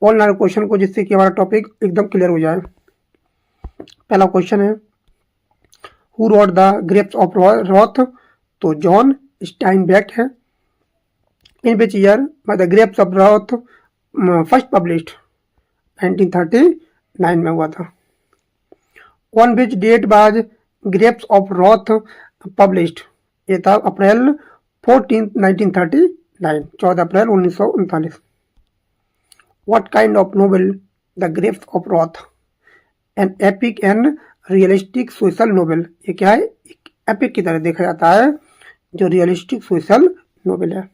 ऑनलाइन क्वेश्चन को, जिससे कि हमारा टॉपिक एकदम क्लियर हो जाए। पहला क्वेश्चन है, who wrote the grapes of रॉथ? तो जॉन स्टाइनबेक है। In which year by the grapes of wrath first published? 1939 में हुआ था। On which date was grapes of wrath published? ये था अप्रैल 14, 1939, 14 अप्रैल 1939। What kind of novel The Grapes of Wrath? An epic and realistic social novel। ये क्या है? एक एपिक की तरह देखा जाता है, जो रियलिस्टिक सोशल नोवेल है।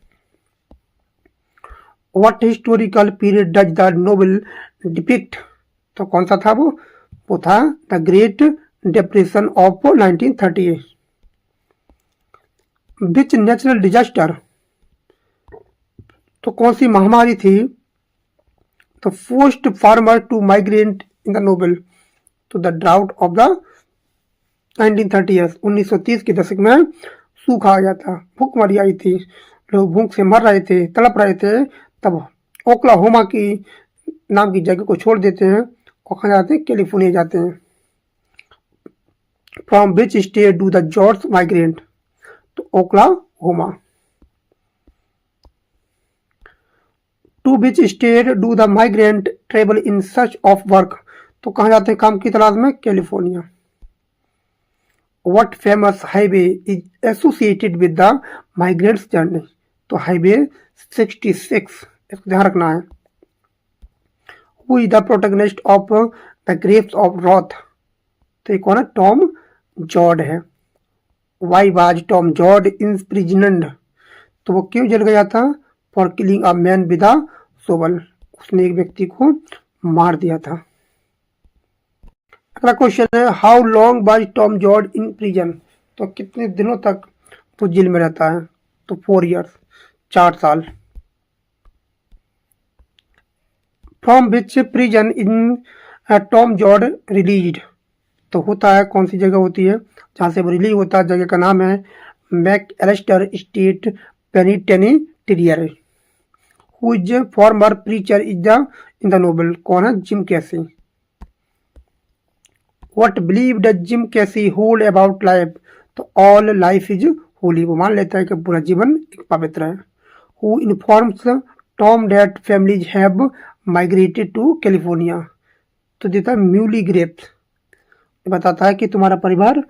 What historical period does the novel depict? तो कौन सा था वो था the great depression of 1938। Which natural disaster, तो कौन सी महामारी थी, तो forced farmer to migrate in the novel, तो द ड्राउट ऑफ द 1930 1930 के दशक में सूखा आ गया था, भूखमरी आई थी, लोग भूख से मर रहे थे, तड़प रहे थे। तब ओक्लाहोमा की नाम की जगह को छोड़ देते हैं और कहाँ जाते हैं, कैलिफोर्निया जाते हैं। From which state do the जॉर्ज माइग्रेट, तो Oklahoma. To which state do the migrant travel in search of work, तो कहाँ जाते हैं काम की तलाश में, California. What famous highway is associated with the migrants journey, तो हाईवे 66, इसको ध्यान रखना है। Who is the protagonist of the Grapes of Wrath, तो ये कौन है, टॉम जॉर्ड है। Why was Tom Joad imprisoned, तो वो क्यों जेल गया था, for killing a man with a shovel, उसने एक व्यक्ति को मार दिया था। अगला क्वेश्चन है, how long was Tom George in prison, तो कितने दिनों तक वो जेल में रहता है, तो 4 years, 4 साल। From which prison in Tom George released, तो होता है कौन सी जगह होती है जहाँ से वो रिलीज होता है, जगह का नाम है McAlester state penitentiary. Who is former preacher is the in the novel, कौन है, जिम कैसी। What belief does Jim Casey hold about life, तो all life is holy, वो मान लेता है कि पूरा जीवन एक पवित्र है। Who informs Tom that families have migrated to California, तो देता है म्यूली ग्रेप्स, बताता है कि तुम्हारा परिवार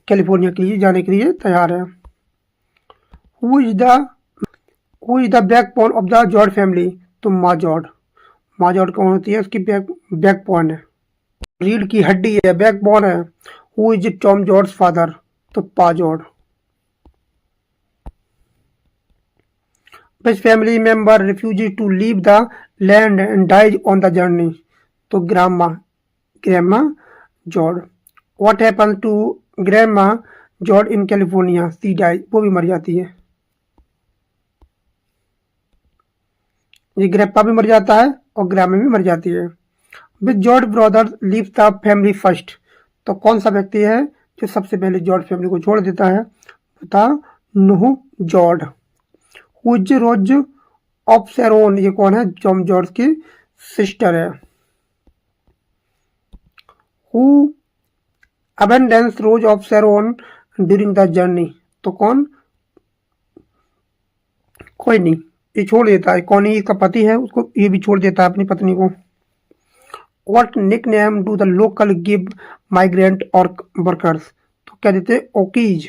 कैलिफोर्निया के लिए जाने के लिए तैयार है। Who is the backbone of the George family, तो माँ जॉर्ज। माँ जॉर्ज कौन होती है, उसकी बैकबोन है, रीढ़ की हड्डी है, बैकबोन है। हु इज टॉम जॉर्ज फादर, तो पा जॉर्ज। Which family member refuse to leave the land and dies on the journey, तो ग्रैंडमा जॉर्ज। व्हाट हैपन टू ग्रैंडमा जॉर्ज इन कैलिफोर्निया, सी डाइज, वो भी मर जाती है। ये ग्रैंडपा भी मर जाता है और ग्रैंडमा भी मर जाती है। With George brothers leave the family first, तो कौन सा व्यक्ति है जो सबसे पहले जॉर्ज फैमिली को छोड़ देता है, बता, नूह जॉर्ज। Who is Rose of Sharon, ये कौन है, टॉम जॉर्ज की सिस्टर है। Who abandons Rose of Sharon during the journey, तो कौन, कोई नहीं, ये छोड़ देता है, कौन ही इसका पति है, उसको ये भी छोड़ देता है अपनी पत्नी को। What nickname do the local give migrant or workers, तो क्या देते हैं, ओकीज,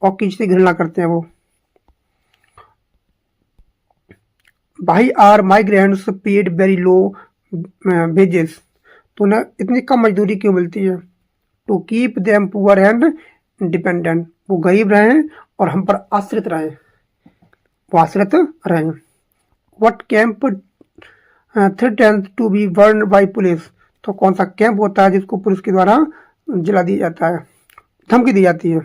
ओकीज से घृणा करते हैं वो। Why are migrants paid very low wages, तो उन्हें इतनी कम मजदूरी क्यों मिलती है, to keep them poor and dependent, वो गरीब रहें और हम पर आश्रित रहें, वो आश्रित रहें। What camp threatens to be burned by police, तो कौन सा कैंप होता है जिसको पुलिस के द्वारा जला दिया जाता है, धमकी दी जाती है,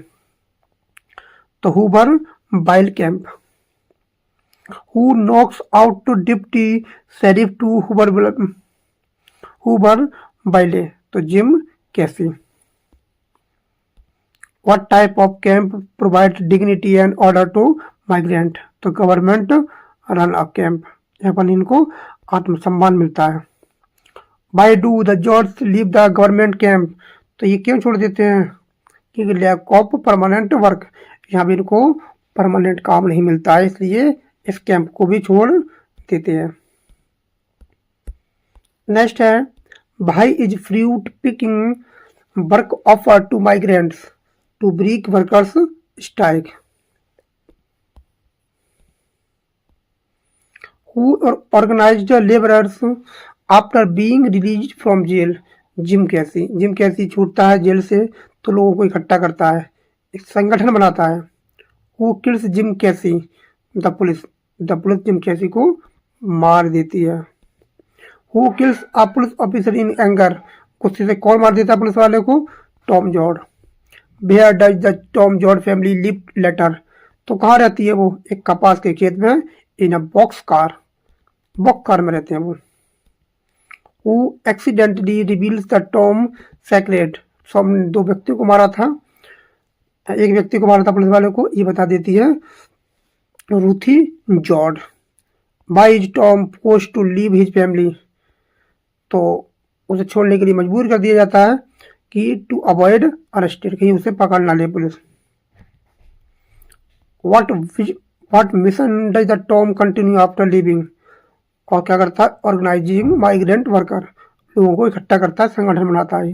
तो हुबर बाइल camp. Who knocks out to deputy sheriff to हुबर बाइले, तो Jim Casy. What type of camp provide dignity and order to migrant, तो गवर्नमेंट रन अ कैंप, यहाँ पर इनको आत्मसम्मान मिलता है। Why do the Joads leave the government camp, तो ये क्यों छोड़ देते हैं, क्योंकि लैक ऑफ परमानेंट वर्क, यहाँ भी इनको परमानेंट काम नहीं मिलता है, इसलिए इस कैंप को भी छोड़ देते हैं। नेक्स्ट है, भाई is fruit picking work offer to migrants to break workers strike. Who organized the laborers after being released from jail, Jim Casy. Jim Casy छूटता है जेल से तो लोगों को इकट्ठा करता है, एक संगठन बनाता है। Who kills जिम कैसी, द पुलिस जिम कैसी को मार देती है। Who kills a police officer in anger, गुस्से से कौन मार देता है पुलिस वाले को, Tom George. Where does the Tom George family live later, तो कहाँ रहती है वो? एक कपास के खेत में, इन अ बॉक्स कार में रहते हैं वो। Who accidentally reveals the Tom secret, so हमने 2 व्यक्तियों को मारा था, एक व्यक्ति को मारा था पुलिस वाले को, ये बता देती है Ruthie Joad. Why is Tom forced to leave his family, तो उसे छोड़ने के लिए मजबूर कर दिया जाता है कि टू अवॉइड अरेस्टेड, कहीं उसे पकड़ ना ले police. What mission does the Tom continue after leaving, और क्या करता है? ऑर्गेनाइजिंग माइग्रेंट वर्कर, लोगों को इकट्ठा करता है, संगठन बनाता है।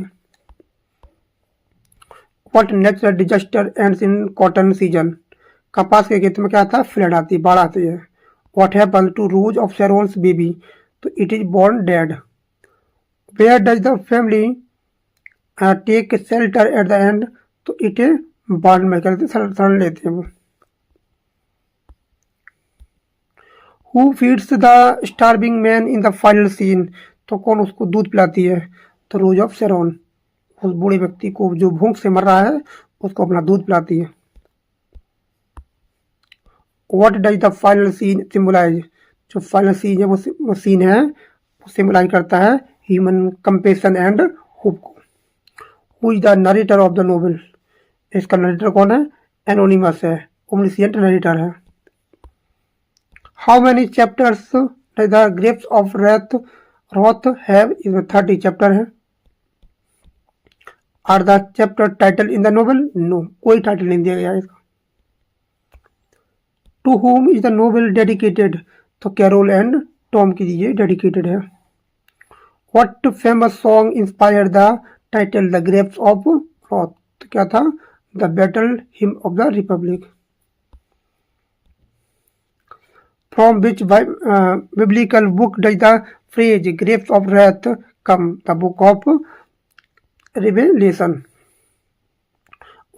What natural disaster ends in cotton season, कपास के खेत में क्या आता है? फ्लड आती है, बाढ़ आती है। What happen to Rose of Sharon's baby, तो it is born dead. Where does the family take shelter at the end, तो इट बाढ़ में करते शरण लेते हैं वो। Who feeds the starving man in the final scene, तो कौन उसको दूध पिलाती है? तो रोज ऑफ शेरोन, उस बूढ़े व्यक्ति को जो भूख से मर रहा है उसको अपना दूध पिलाती है। What does the final scene symbolise, जो फाइनल सीन है वो सीन है वो सिम्बलाइज करता है ह्यूमन कंपेशन एंड होप को। Who is the narrator of the novel, इसका नरेटर कौन है? एनोनिमस है, ओमनिशिएंट नरेटर है। How many chapters does the grapes of Wrath have, इसमें 30 चैप्टर है। Are the chapter title in the novel, no, कोई टाइटल नहीं दिया गया है इसका। To whom is the novel dedicated, तो कैरोल एंड टॉम के लिए डेडिकेटेड है। What famous song inspired the title the grapes of रॉथ, तो क्या था? The Battle Hymn of the Republic. From which biblical book does the phrase grapes of wrath come, the Book of Revelation.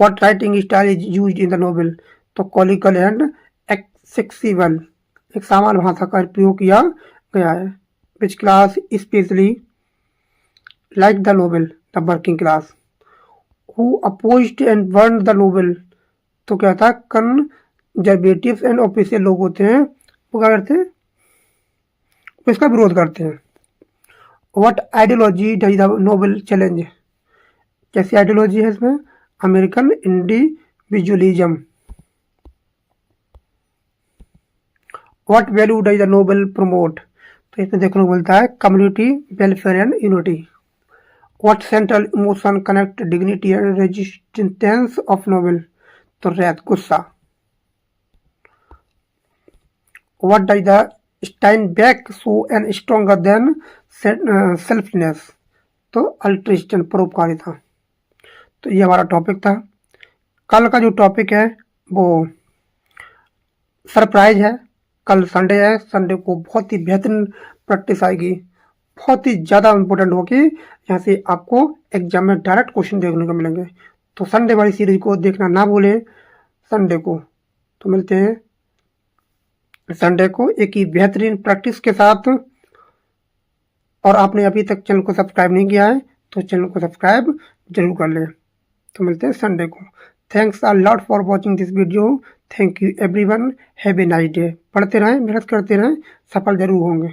What writing style is used in the novel, तो कॉलिकल एंड एक्सेसिबल, एक सामान्य भाषा का प्रयोग किया गया है। Which class specially like the novel, the working class. Who opposed and burn the novel, तो क्या था? कंजर्वेटिव्स एंड ऑफिशियल लोग होते हैं, वो क्या करते हैं? वो इसका विरोध करते हैं। What ideology does the novel challenge, कैसी आइडियोलॉजी है इसमें? American individualism. What value does the novel promote, तो इसमें देखने को मिलता है community welfare and unity. What central emotion connect dignity and resistance of novel, तो रैथ, गुस्सा। What does the Steinbeck show and stronger than selfishness, तो अल्ट्रिस्टन, परोपकारिता। तो ये हमारा टॉपिक था। कल का जो टॉपिक है वो सरप्राइज है। कल संडे है, संडे को बहुत ही बेहतरीन प्रैक्टिस आएगी, बहुत ही ज़्यादा इम्पोर्टेंट होगी। यहाँ से आपको एग्जाम में डायरेक्ट क्वेश्चन देखने को मिलेंगे। तो संडे वाली सीरीज को देखना ना भूलें संडे को। तो मिलते हैं संडे को एक ही बेहतरीन प्रैक्टिस के साथ। और आपने अभी तक चैनल को सब्सक्राइब नहीं किया है तो चैनल को सब्सक्राइब जरूर कर लें। तो मिलते हैं संडे को। Thanks a lot for watching this video. Thank you everyone, have a nice day. पढ़ते रहें, मेहनत करते रहें, सफल जरूर होंगे।